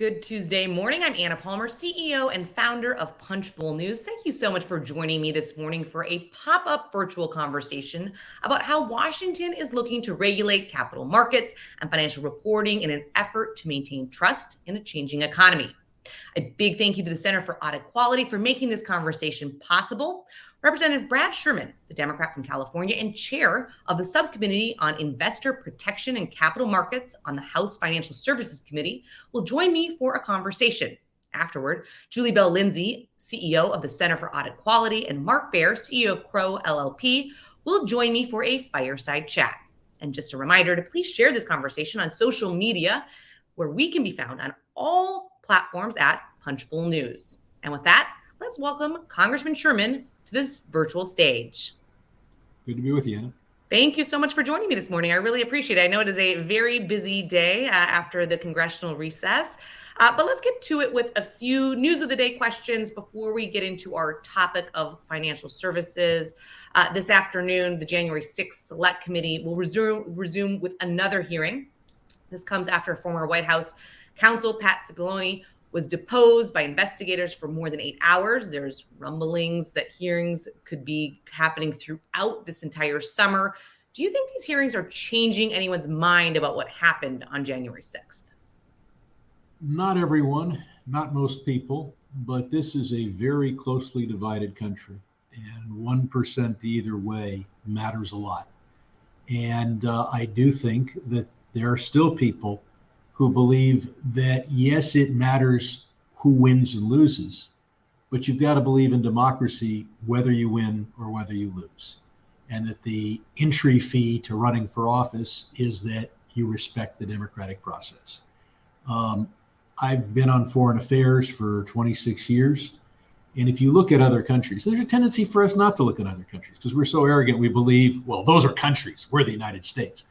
Good Tuesday morning. I'm Anna Palmer, CEO and founder of Punchbowl News. Thank you so much for joining me this morning for a pop-up virtual conversation about how Washington is looking to regulate capital markets and financial reporting in an effort to maintain trust in a changing economy. A big thank you to the Center for Audit Quality for making this conversation possible. Representative Brad Sherman, the Democrat from California and chair of the Subcommittee on Investor Protection and Capital Markets on the House Financial Services Committee, will join me for a conversation. Afterward, Julie Bell Lindsay, CEO of the Center for Audit Quality, and Mark Baer, CEO of Crow LLP, will join me for a fireside chat. And just a reminder to please share this conversation on social media, where we can be found on all platforms at Punchbowl News. And with that, let's welcome Congressman Sherman to this virtual stage. Good to be with you, Anna. Thank you so much for joining me this morning. I really appreciate it. I know it is a very busy day after the congressional recess, but let's get to it with a few news of the day questions before we get into our topic of financial services. This afternoon, the January 6th Select Committee will resume with another hearing. This comes after former White House counsel Pat Cipollone was deposed by investigators for more than 8 hours. There's rumblings that hearings could be happening throughout this entire summer. Do you think these hearings are changing anyone's mind about what happened on January 6th? Not everyone, not most people, but this is a very closely divided country, and 1% either way matters a lot. And I do think that there are still people who believe that, yes, it matters who wins and loses, but you've got to believe in democracy whether you win or whether you lose. And that the entry fee to running for office is that you respect the democratic process. I've been on foreign affairs for 26 years. And if you look at other countries, there's a tendency for us not to look at other countries because we're so arrogant. We believe, well, those are countries. We're the United States.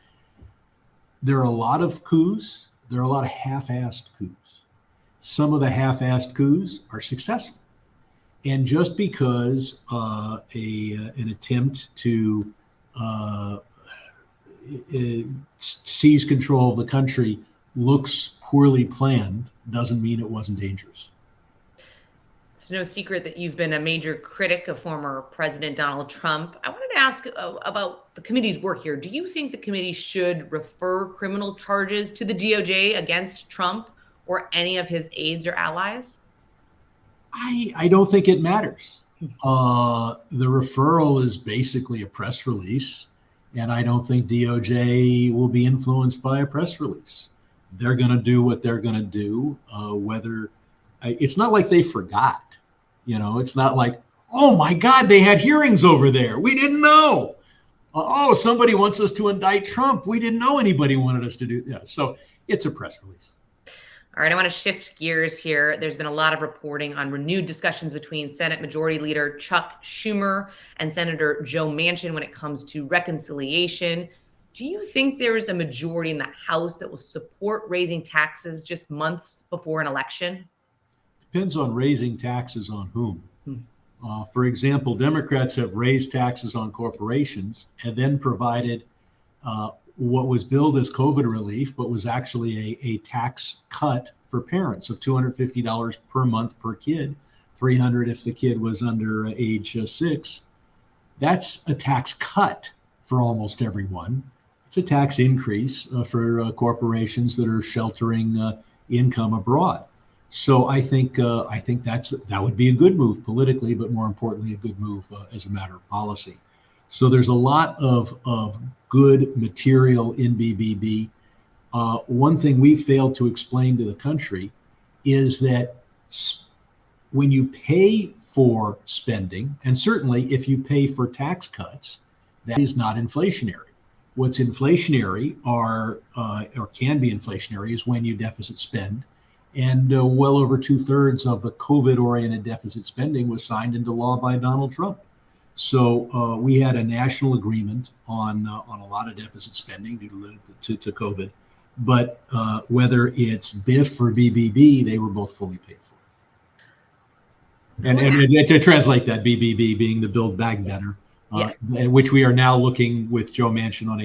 There are a lot of coups. There are a lot of half-assed coups. Some of the half-assed coups are successful. And just because an attempt to seize control of the country looks poorly planned doesn't mean it wasn't dangerous. It's no secret that you've been a major critic of former President Donald Trump. I wanted to ask about the committee's work here. Do you think the committee should refer criminal charges to the DOJ against Trump or any of his aides or allies? I don't think it matters. The referral is basically a press release, and I don't think DOJ will be influenced by a press release. They're going to do what they're going to do, it's not like they forgot. It's not like, oh my God, they had hearings over there. We didn't know. Oh, somebody wants us to indict Trump. We didn't know anybody wanted us to do that. So it's a press release. All right, I want to shift gears here. There's been a lot of reporting on renewed discussions between Senate Majority Leader Chuck Schumer and Senator Joe Manchin when it comes to reconciliation. Do you think there is a majority in the House that will support raising taxes just months before an election? Depends on raising taxes on whom. For example, Democrats have raised taxes on corporations and then provided what was billed as COVID relief, but was actually a tax cut for parents of $250 per month per kid, $300 if the kid was under age 6. That's a tax cut for almost everyone. It's a tax increase for corporations that are sheltering income abroad. So I think that would be a good move politically, but more importantly, a good move as a matter of policy. So there's a lot of good material in BBB. One thing we failed to explain to the country is that when you pay for spending, and certainly if you pay for tax cuts, that is not inflationary. What's inflationary or can be inflationary is when you deficit spend. And well over 2/3 of the COVID-oriented deficit spending was signed into law by Donald Trump. So we had a national agreement on a lot of deficit spending due to COVID. But whether it's BIF or BBB, they were both fully paid for. And to translate that, BBB being the Build Back Better, yes. Which we are now looking with Joe Manchin on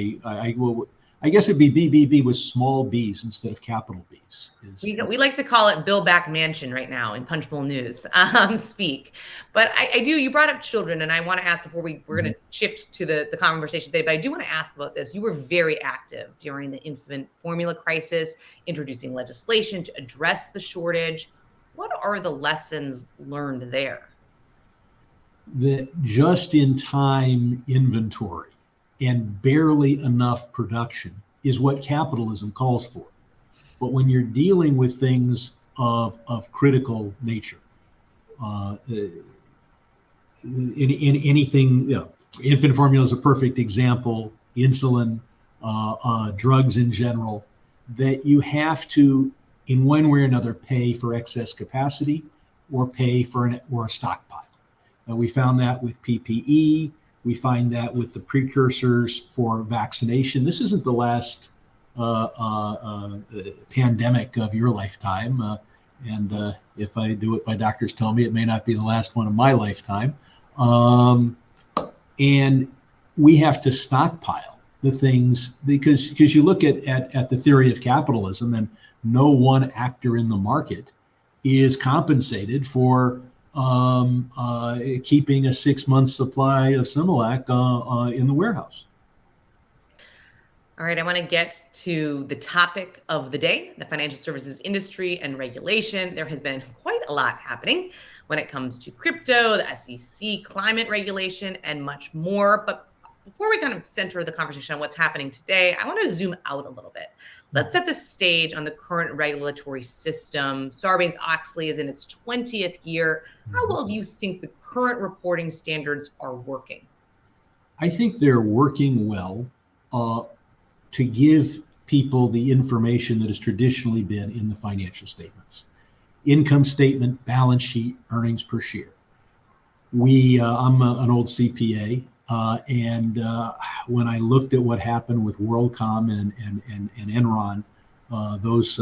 I I guess it'd be BBB with small b's instead of capital B's. We like to call it Bill Back Mansion right now in Punchbowl News speak. But you brought up children, and I want to ask before we're going to shift to the conversation today, but I do want to ask about this. You were very active during the infant formula crisis, introducing legislation to address the shortage. What are the lessons learned there? That just-in-time inventory and barely enough production is what capitalism calls for. But when you're dealing with things of critical nature, in anything, infant formula is a perfect example, insulin, drugs in general, that you have to, in one way or another, pay for excess capacity or pay for a stockpile. We found that with PPE. We find that with the precursors for vaccination. This isn't the last pandemic of your lifetime. And if I do what my doctors tell me, it may not be the last one of my lifetime. And we have to stockpile the things because you look at the theory of capitalism, and no one actor in the market is compensated for keeping a 6-month supply of Similac in the warehouse. All right, I want to get to the topic of the day, the financial services industry and regulation. There has been quite a lot happening when it comes to crypto, the SEC, climate regulation, and much more. But before we kind of center the conversation on what's happening today, I want to zoom out a little bit. Let's set the stage on the current regulatory system. Sarbanes-Oxley is in its 20th year. How well do you think the current reporting standards are working? I think they're working well to give people the information that has traditionally been in the financial statements. Income statement, balance sheet, earnings per share. I'm an old CPA. And when I looked at what happened with WorldCom and Enron, those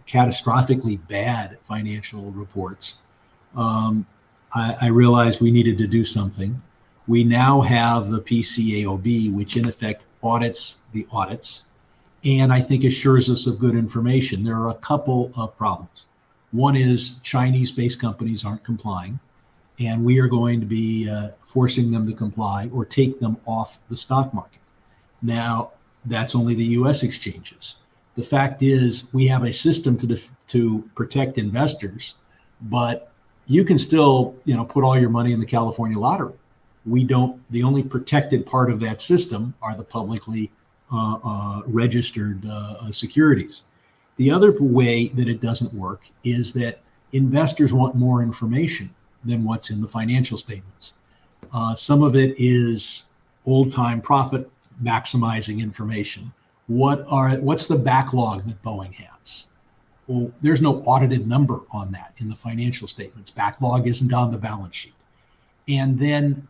catastrophically bad financial reports, I realized we needed to do something. We now have the PCAOB, which in effect audits the audits, and I think assures us of good information. There are a couple of problems. One is Chinese-based companies aren't complying, and we are going to be forcing them to comply or take them off the stock market. Now, that's only the U.S. exchanges. The fact is, we have a system to protect investors, but you can still, put all your money in the California lottery. We don't. The only protected part of that system are the publicly registered securities. The other way that it doesn't work is that investors want more information than what's in the financial statements. Some of it is old-time profit maximizing information. What's the backlog that Boeing has? Well, there's no audited number on that in the financial statements. Backlog isn't on the balance sheet. And then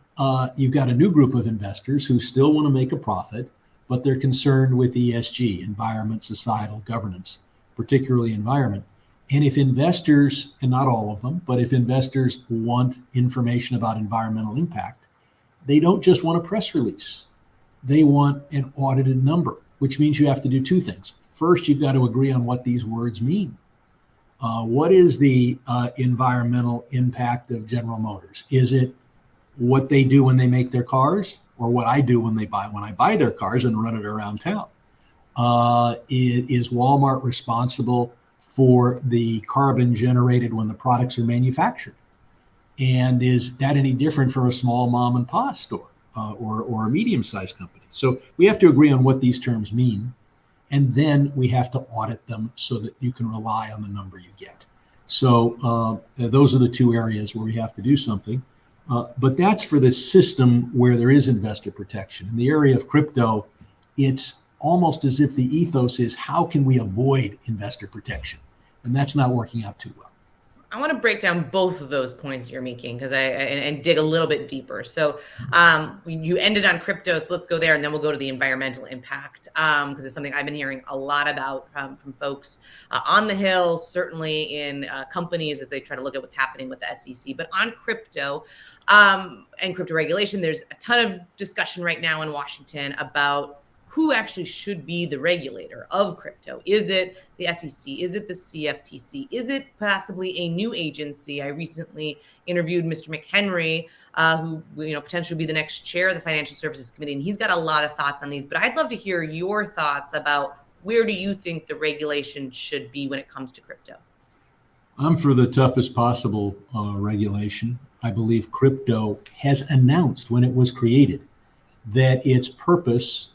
you've got a new group of investors who still want to make a profit, but they're concerned with ESG, environment, societal governance, particularly environment. And if investors, and not all of them, but if investors want information about environmental impact, they don't just want a press release. They want an audited number, which means you have to do two things. First, you've got to agree on what these words mean. What is the environmental impact of General Motors? Is it what they do when they make their cars, or what I do when I buy their cars and run it around town? Is Walmart responsible for the carbon generated when the products are manufactured? And is that any different for a small mom and pop store or a medium-sized company? So we have to agree on what these terms mean, and then we have to audit them so that you can rely on the number you get. So those are the two areas where we have to do something. But that's for the system where there is investor protection. In the area of crypto, it's almost as if the ethos is, how can we avoid investor protection? And that's not working out too well. I want to break down both of those points you're making and dig a little bit deeper. So you ended on crypto, so let's go there, and then we'll go to the environmental impact, because it's something I've been hearing a lot about from folks on the Hill, certainly in companies as they try to look at what's happening with the SEC. But on crypto and crypto regulation, there's a ton of discussion right now in Washington about who actually should be the regulator of crypto. Is it the SEC? Is it the CFTC? Is it possibly a new agency? I recently interviewed Mr. McHenry, who potentially be the next chair of the Financial Services Committee, and he's got a lot of thoughts on these. But I'd love to hear your thoughts about where do you think the regulation should be when it comes to crypto? I'm for the toughest possible regulation. I believe crypto has announced when it was created that its purpose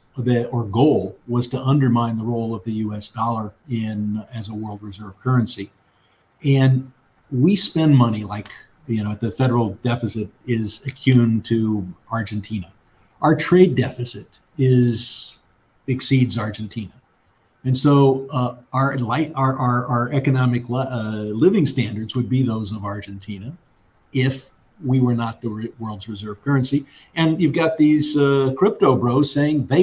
or goal was to undermine the role of the US dollar as a world reserve currency. And we spend money like, the federal deficit is akin to Argentina. Our trade deficit exceeds Argentina. And so our economic living standards would be those of Argentina if we were not the world's reserve currency. And you've got these crypto bros saying they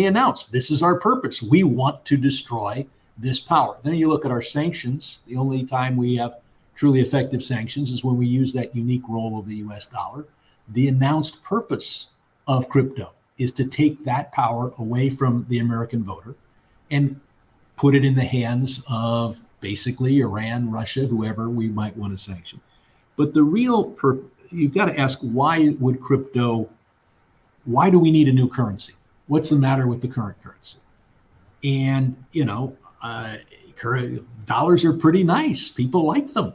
announced this is our purpose. We want to destroy this power. Then you look at our sanctions. The only time we have truly effective sanctions is when we use that unique role of the US dollar. The announced purpose of crypto is to take that power away from the American voter and put it in the hands of basically Iran, Russia, whoever we might want to sanction. But the real you've got to ask, why do we need a new currency? What's the matter with the current currency? And, dollars are pretty nice. People like them.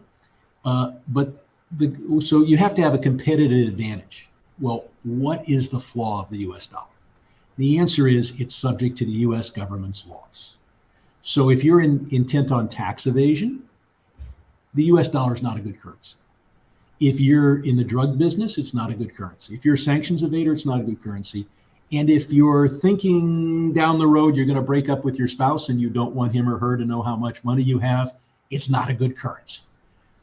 So you have to have a competitive advantage. Well, what is the flaw of the US dollar? The answer is it's subject to the US government's laws. So if you're intent on tax evasion, the US dollar is not a good currency. If you're in the drug business, it's not a good currency. If you're a sanctions evader, it's not a good currency. And if you're thinking down the road, you're going to break up with your spouse and you don't want him or her to know how much money you have, it's not a good currency.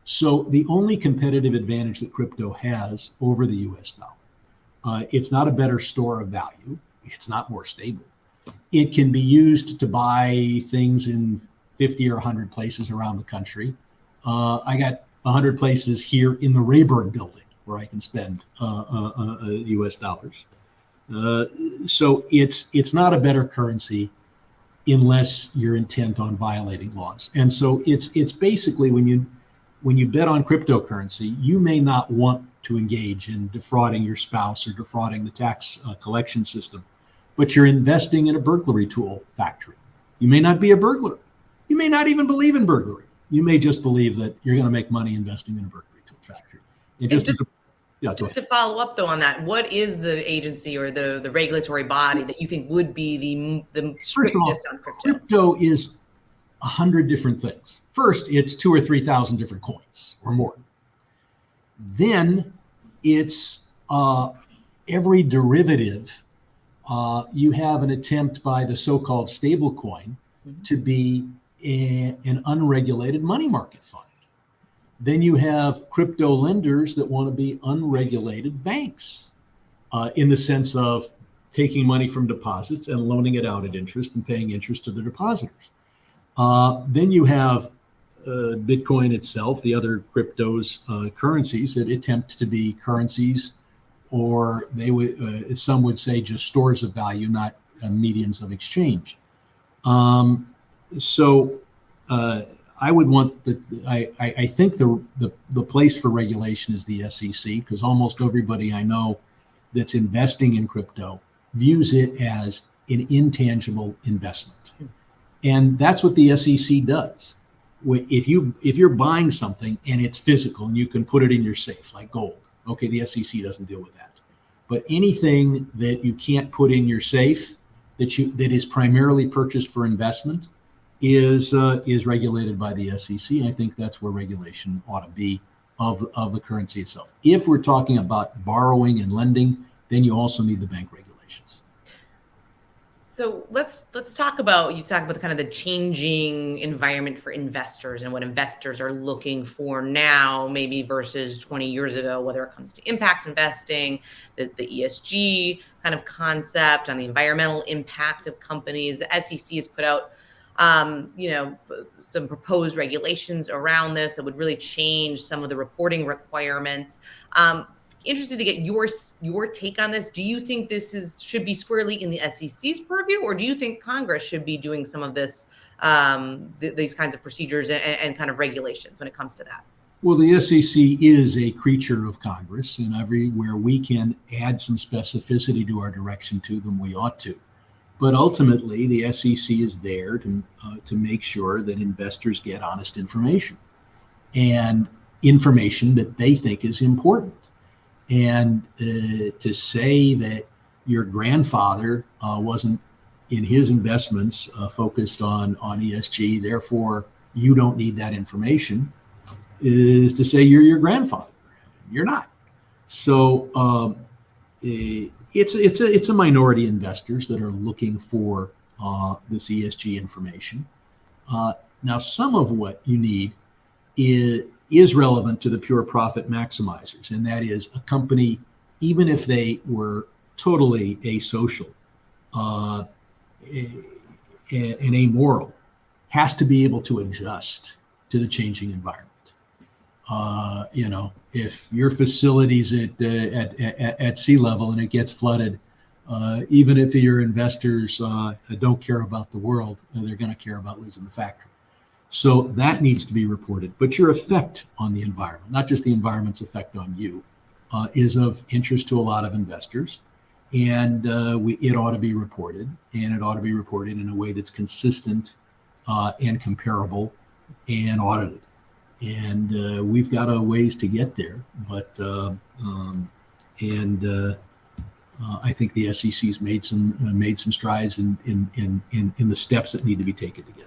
So the only competitive advantage that crypto has over the US dollar, it's not a better store of value. It's not more stable. It can be used to buy things in 50 or 100 places around the country. I got 100 places here in the Rayburn building where I can spend US dollars. So it's not a better currency unless you're intent on violating laws. And so it's basically when you bet on cryptocurrency, you may not want to engage in defrauding your spouse or defrauding the tax collection system, but you're investing in a burglary tool factory. You may not be a burglar. You may not even believe in burglary. You may just believe that you're going to make money investing in a burglary tool factory. Just to follow up though on that, what is the agency or the regulatory body that you think would be the strictest on crypto? Crypto is 100 different things. First, it's 2,000 or 3,000 different coins or more. Then it's every derivative. You have an attempt by the so-called stable coin to be an unregulated money market fund. Then you have crypto lenders that want to be unregulated banks in the sense of taking money from deposits and loaning it out at interest and paying interest to the depositors. Then you have Bitcoin itself, the other cryptos, currencies that attempt to be currencies, or some would say just stores of value, not mediums of exchange. I would want I think the place for regulation is the SEC, because almost everybody I know that's investing in crypto views it as an intangible investment. And that's what the SEC does. If you're buying something and it's physical and you can put it in your safe, like gold, okay, the SEC doesn't deal with that. But anything that you can't put in your safe that is primarily purchased for investment is regulated by the SEC. And I think that's where regulation ought to be of the currency itself. If we're talking about borrowing and lending, then you also need the bank regulations. So let's talk about, you talk about the kind of the changing environment for investors and what investors are looking for now, maybe versus 20 years ago, whether it comes to impact investing, the ESG kind of concept on the environmental impact of companies. The SEC has put out some proposed regulations around this that would really change some of the reporting requirements. Interested to get your take on this. Do you think this should be squarely in the SEC's purview, or do you think Congress should be doing some of this, these kinds of procedures and kind of regulations when it comes to that? Well, the SEC is a creature of Congress, and everywhere we can add some specificity to our direction to them, we ought to. But ultimately, the SEC is there to make sure that investors get honest information and information that they think is important. And to say that your grandfather wasn't in his investments focused on ESG, therefore you don't need that information, is to say you're your grandfather. You're not. So it's a minority investors that are looking for this ESG information. Now, some of what you need is relevant to the pure profit maximizers, and that is a company, even if they were totally asocial and amoral, has to be able to adjust to the changing environment. If your facility's at sea level and it gets flooded, even if your investors don't care about the world, they're going to care about losing the factory. So that needs to be reported. But your effect on the environment, not just the environment's effect on you, is of interest to a lot of investors. And it ought to be reported, and it ought to be reported in a way that's consistent and comparable and audited. And we've got a ways to get there, but I think the SEC's made some strides in the steps that need to be taken to get there.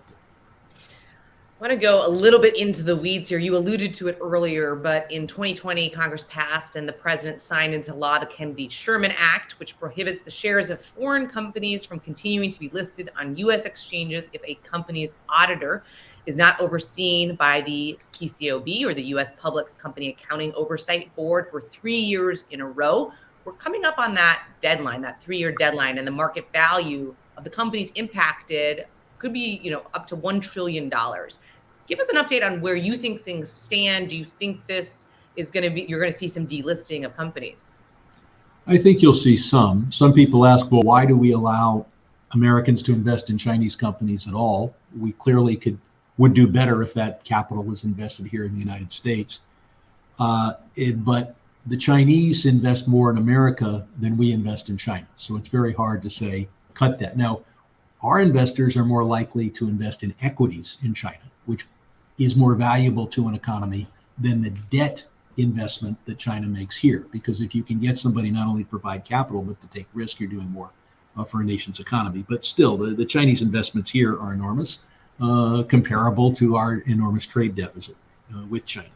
I want to go a little bit into the weeds here. You alluded to it earlier, but in 2020, Congress passed and the president signed into law the Kennedy-Sherman Act, which prohibits the shares of foreign companies from continuing to be listed on U.S. exchanges if a company's auditor is not overseen by the PCAOB, or the U.S. Public Company Accounting Oversight Board, for 3 years in a row. We're coming up on that deadline, that 3-year deadline, and the market value of the companies impacted could be, up to $1 trillion. Give us an update on where you think things stand. Do you think this is you're going to see some delisting of companies? I think you'll see some. Some people ask, well, why do we allow Americans to invest in Chinese companies at all? We clearly would do better if that capital was invested here in the United States. But the Chinese invest more in America than we invest in China. So it's very hard to say, cut that. Now, our investors are more likely to invest in equities in China, which is more valuable to an economy than the debt investment that China makes here. Because if you can get somebody not only to provide capital, but to take risk, you're doing more for a nation's economy. But still, the Chinese investments here are enormous, comparable to our enormous trade deficit with China.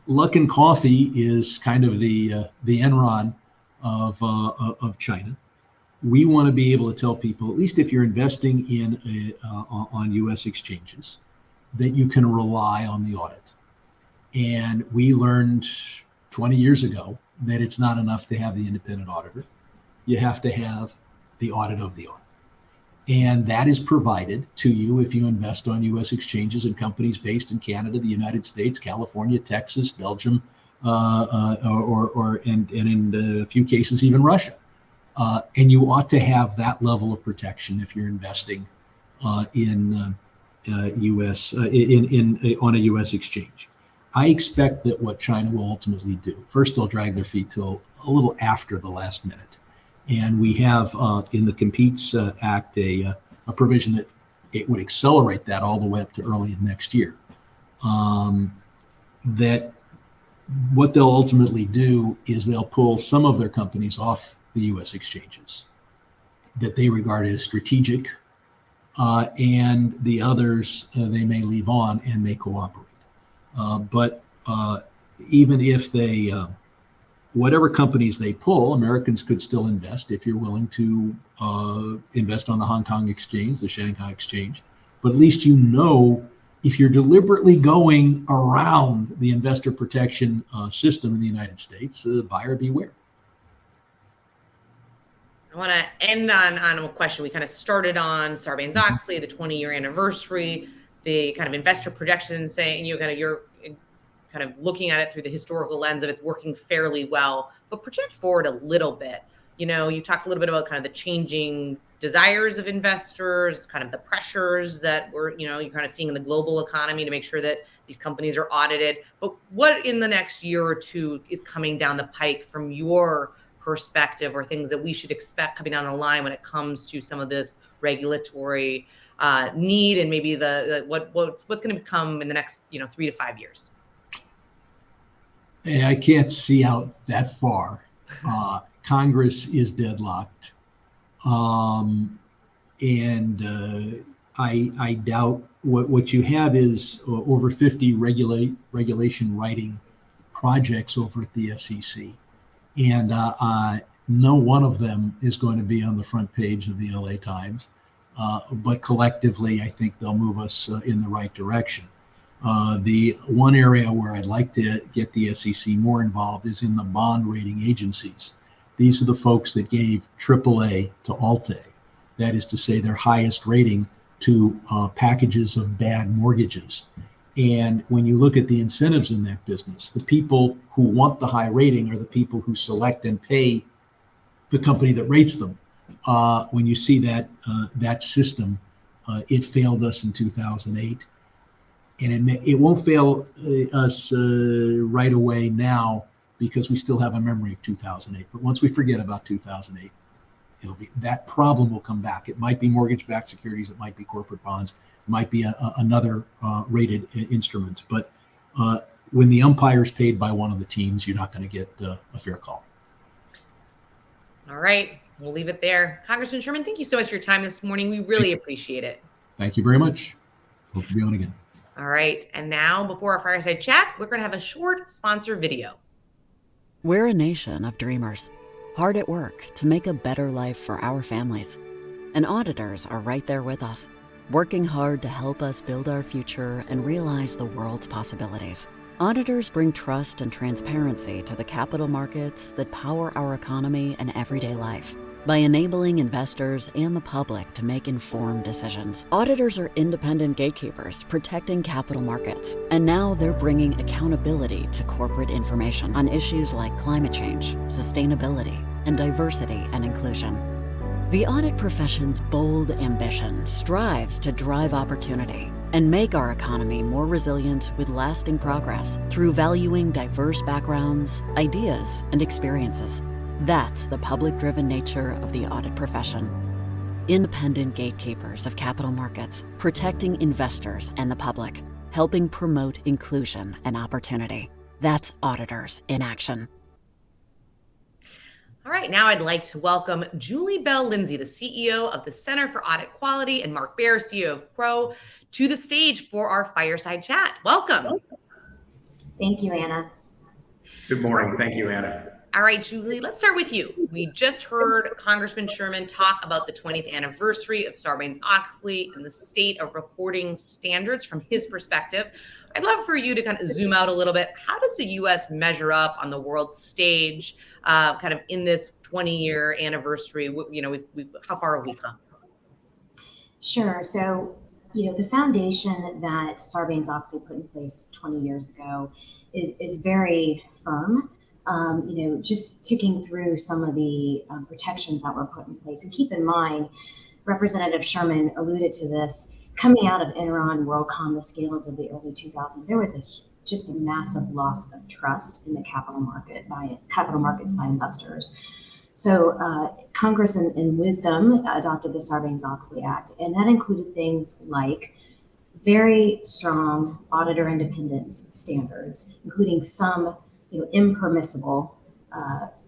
Luckin Coffee is kind of the Enron of China. We want to be able to tell people, at least if you're investing on U.S. exchanges, that you can rely on the audit. And we learned 20 years ago that it's not enough to have the independent auditor. You have to have the audit of the audit. And that is provided to you if you invest on U.S. exchanges and companies based in Canada, the United States, California, Texas, Belgium, and in a few cases, even Russia. And you ought to have that level of protection if you're investing in U.S. On a U.S. exchange. I expect that what China will ultimately do, first they'll drag their feet till a little after the last minute, and we have in the Competes Act a provision that it would accelerate that all the way up to early next year. That what they'll ultimately do is they'll pull some of their companies off the U.S. exchanges that they regard as strategic, and the others they may leave on and may cooperate. But even if they, whatever companies they pull, Americans could still invest if you're willing to invest on the Hong Kong exchange, the Shanghai exchange. But at least if you're deliberately going around the investor protection system in the United States, buyer beware. I want to end on a question we kind of started on Sarbanes-Oxley, the 20-year anniversary, the kind of investor projections saying, kind of looking at it through the historical lens of it's working fairly well, but project forward a little bit. You talked a little bit about kind of the changing desires of investors, kind of the pressures that you're kind of seeing in the global economy to make sure that these companies are audited. But what in the next year or two is coming down the pike from your perspective, or things that we should expect coming down the line when it comes to some of this regulatory need, and maybe what's going to come in the next 3 to 5 years? I can't see out that far. Congress is deadlocked, and I doubt what you have is over 50 regulation writing projects over at the SEC, and no one of them is going to be on the front page of the LA Times. But collectively, I think they'll move us in the right direction. The one area where I'd like to get the SEC more involved is in the bond rating agencies. These are the folks that gave AAA to Alt-A. That is to say, their highest rating to packages of bad mortgages. And when you look at the incentives in that business, the people who want the high rating are the people who select and pay the company that rates them. When you see that system, it failed us in 2008. And it won't fail us right away now, because we still have a memory of 2008. But once we forget about 2008, that problem will come back. It might be mortgage-backed securities, it might be corporate bonds, it might be another rated instrument. But when the umpire's paid by one of the teams, you're not going to get a fair call. All right, we'll leave it there. Congressman Sherman, thank you so much for your time this morning. We really appreciate it. Thank you very much. Hope to be on again. All right, and now before our fireside chat, we're going to have a short sponsor video. We're a nation of dreamers, hard at work to make a better life for our families. And auditors are right there with us, working hard to help us build our future and realize the world's possibilities. Auditors bring trust and transparency to the capital markets that power our economy and everyday life. By enabling investors and the public to make informed decisions. Auditors are independent gatekeepers protecting capital markets. And now they're bringing accountability to corporate information on issues like climate change, sustainability, and diversity and inclusion. The audit profession's bold ambition strives to drive opportunity and make our economy more resilient with lasting progress through valuing diverse backgrounds, ideas, and experiences. That's the public-driven nature of the audit profession. Independent gatekeepers of capital markets, protecting investors and the public, helping promote inclusion and opportunity. That's auditors in action. All right, now I'd like to welcome Julie Bell Lindsay, the CEO of the Center for Audit Quality, and Mark Baer, CEO of Crow, to the stage for our fireside chat. Welcome. Thank you, Anna. Good morning. Thank you, Anna. All right, Julie, let's start with you. We just heard Congressman Sherman talk about the 20th anniversary of Sarbanes-Oxley and the state of reporting standards from his perspective. I'd love for you to kind of zoom out a little bit. How does the U.S. measure up on the world stage, kind of in this 20-year anniversary? How far have we come? Sure. So, the foundation that Sarbanes-Oxley put in place 20 years ago is very firm. Just ticking through some of the protections that were put in place. And keep in mind, Representative Sherman alluded to this, coming out of Enron, WorldCom, the scales of the early 2000s, there was just a massive loss of trust in the capital markets by investors. So Congress in wisdom adopted the Sarbanes-Oxley Act, and that included things like very strong auditor independence standards, including some impermissible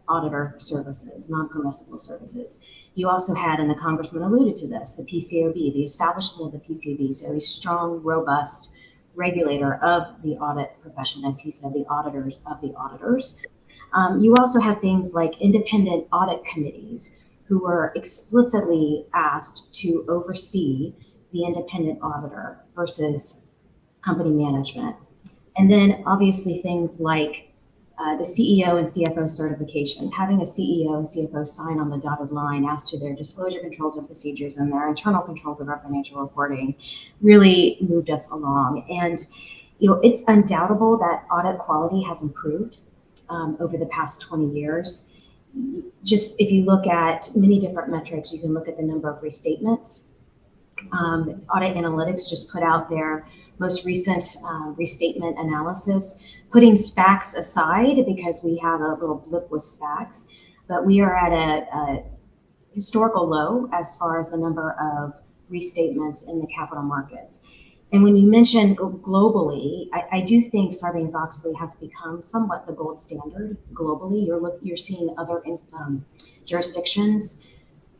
auditor services, non-permissible services. You also had, and the congressman alluded to this, the PCAOB, the establishment of the PCAOB, so a strong, robust regulator of the audit profession, as he said, the auditors of the auditors. You also had things like independent audit committees who were explicitly asked to oversee the independent auditor versus company management. And then obviously things like the CEO and CFO certifications, having a CEO and CFO sign on the dotted line as to their disclosure controls and procedures and their internal controls of our financial reporting really moved us along. And, It's undoubtable that audit quality has improved over the past 20 years. Just if you look at many different metrics, you can look at the number of restatements. Audit Analytics just put out their most recent restatement analysis, putting SPACs aside because we had a little blip with SPACs, but we are at a historical low as far as the number of restatements in the capital markets. And when you mentioned globally, I do think Sarbanes-Oxley has become somewhat the gold standard globally. You're seeing other jurisdictions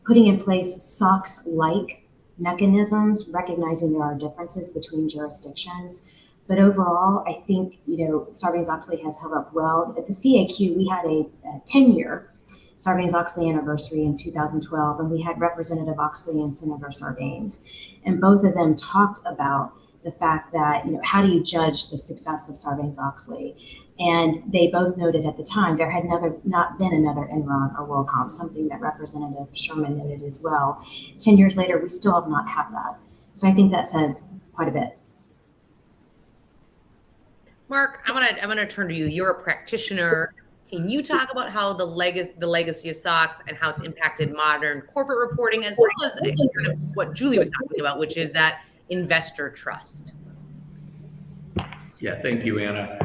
putting in place SOX-like mechanisms, recognizing there are differences between jurisdictions. But overall, I think Sarbanes-Oxley has held up well. At the CAQ, we had a 10-year Sarbanes-Oxley anniversary in 2012, and we had Representative Oxley and Senator Sarbanes, and both of them talked about the fact that how do you judge the success of Sarbanes-Oxley, and they both noted at the time there had not been another Enron or WorldCom, something that Representative Sherman noted as well. 10 years later, we still have not had that, so I think that says quite a bit. Mark, I'm gonna turn to you. You're a practitioner. Can you talk about how the legacy of SOX and how it's impacted modern corporate reporting, as well as kind of what Julie was talking about, which is that investor trust? Yeah, thank you, Anna.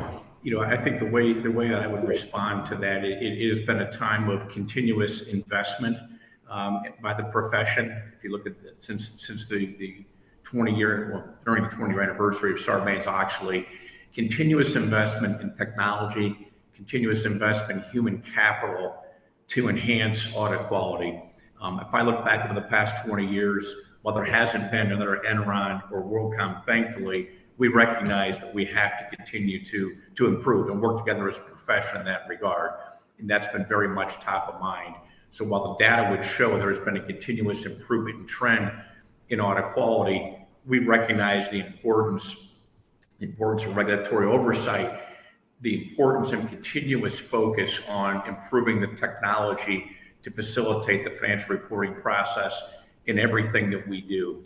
I think the way that I would respond to that, it has been a time of continuous investment by the profession. If you look at since the 20-year, well, during the 20-year anniversary of Sarbanes-Oxley, continuous investment in technology, continuous investment in human capital to enhance audit quality. If I look back over the past 20 years, while there hasn't been another Enron or WorldCom, thankfully, we recognize that we have to continue to improve and work together as a profession in that regard. And that's been very much top of mind. So while the data would show there's been a continuous improvement and trend in audit quality, we recognize the importance of regulatory oversight, the importance and continuous focus on improving the technology to facilitate the financial reporting process in everything that we do.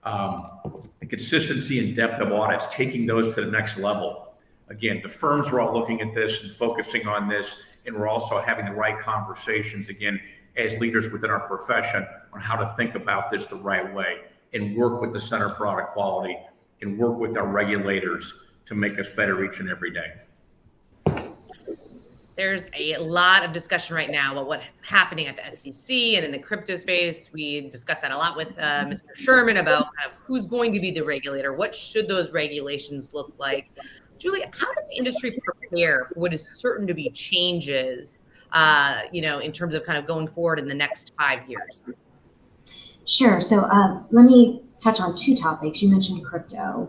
The consistency and depth of audits, taking those to the next level. Again, the firms are all looking at this and focusing on this, and we're also having the right conversations, again, as leaders within our profession on how to think about this the right way and work with the Center for Audit Quality and work with our regulators to make us better each and every day. There's a lot of discussion right now about what's happening at the SEC and in the crypto space. We discussed that a lot with Mr. Sherman about kind of who's going to be the regulator. What should those regulations look like? Julie, how does the industry prepare for what is certain to be changes, in terms of kind of going forward in the next 5 years? Sure. So let me touch on two topics. You mentioned crypto.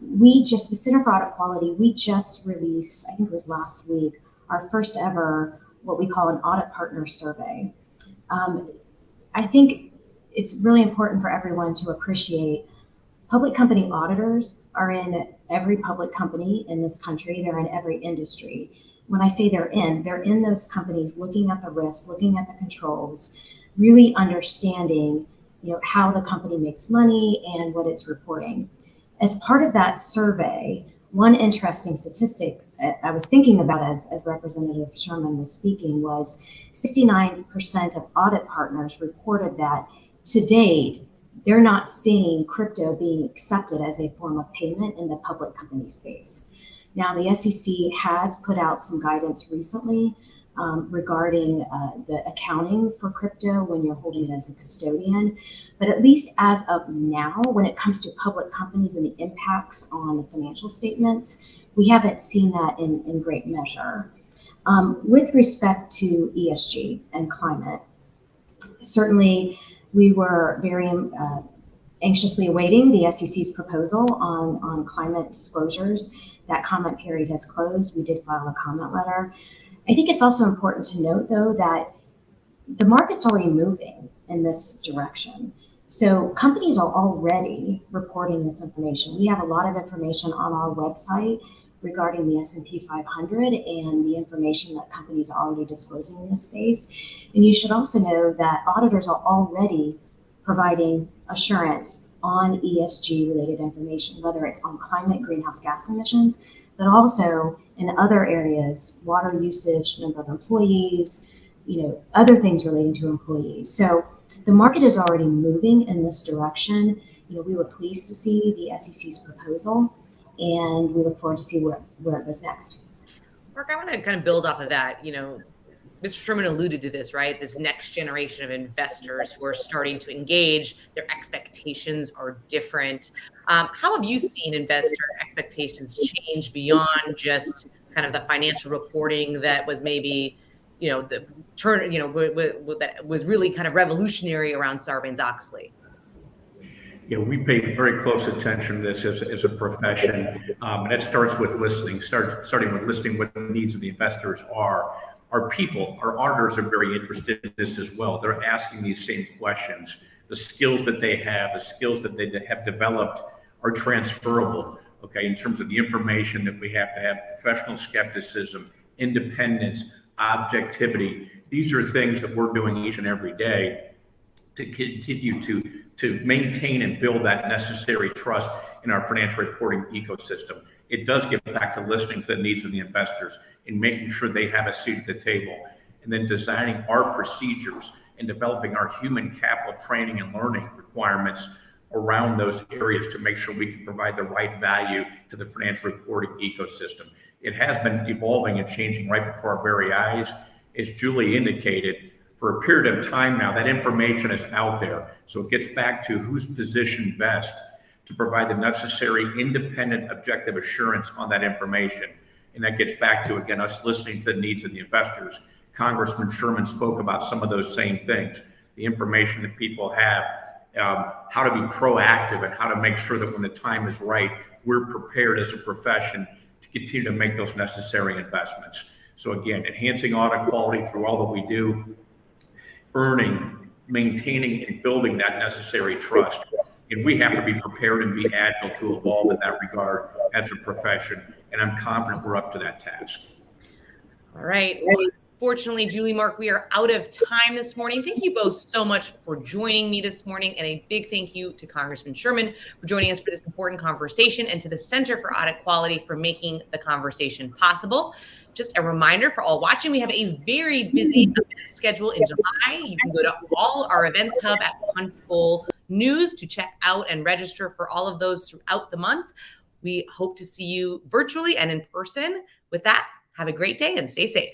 The Center for Audit Quality, we just released, I think it was last week, our first ever, what we call an audit partner survey. I think it's really important for everyone to appreciate public company auditors are in every public company in this country. They're in every industry. When I say they're in those companies looking at the risks, looking at the controls, really understanding how the company makes money and what it's reporting. As part of that survey, one interesting statistic I was thinking about as Representative Sherman was speaking was 69% of audit partners reported that to date, they're not seeing crypto being accepted as a form of payment in the public company space. Now, the SEC has put out some guidance recently regarding the accounting for crypto when you're holding it as a custodian. But at least as of now, when it comes to public companies and the impacts on the financial statements, we haven't seen that in great measure. With respect to ESG and climate, certainly we were very anxiously awaiting the SEC's proposal on climate disclosures. That comment period has closed. We did file a comment letter. I think it's also important to note, though, that the market's already moving in this direction. So companies are already reporting this information. We have a lot of information on our website regarding the S&P 500 and the information that companies are already disclosing in this space. And you should also know that auditors are already providing assurance on ESG related information, whether it's on climate greenhouse gas emissions, but also in other areas, water usage, number of employees, other things relating to employees. So the market is already moving in this direction. We were pleased to see the SEC's proposal, and we look forward to see where it goes next. Mark, I want to kind of build off of that. Mr. Sherman alluded to this, right? This next generation of investors who are starting to engage, their expectations are different. How have you seen investor expectations change beyond just kind of the financial reporting that was maybe, the turn, that was really kind of revolutionary around Sarbanes-Oxley? We pay very close attention to this as a profession, and it starts with listening, starting with listening what the needs of the investors are. Our people, our auditors are very interested in this as well. They're asking these same questions. The skills that they have, the skills that they have developed are transferable, okay, in terms of the information that we have to have, professional skepticism, independence, objectivity. These are things that we're doing each and every day to continue to maintain and build that necessary trust in our financial reporting ecosystem. It does get back to listening to the needs of the investors and making sure they have a seat at the table, and then designing our procedures and developing our human capital training and learning requirements around those areas to make sure we can provide the right value to the financial reporting ecosystem. It has been evolving and changing right before our very eyes. As Julie indicated, for a period of time now, that information is out there. So it gets back to who's positioned best to provide the necessary independent, objective assurance on that information. And that gets back to, again, us listening to the needs of the investors. Congressman Sherman spoke about some of those same things, the information that people have, how to be proactive and how to make sure that when the time is right, we're prepared as a profession to continue to make those necessary investments. So again, enhancing audit quality through all that we do, earning, maintaining, and building that necessary trust. And we have to be prepared and be agile to evolve in that regard as a profession. And I'm confident we're up to that task. All right. Well, fortunately, Julie, Mark, we are out of time this morning. Thank you both so much for joining me this morning. And a big thank you to Congressman Sherman for joining us for this important conversation, and to the Center for Audit Quality for making the conversation possible. Just a reminder for all watching, we have a very busy event schedule in July. You can go to all our events hub at Punchbowl News to check out and register for all of those throughout the month. We hope to see you virtually and in person. With that, have a great day and stay safe.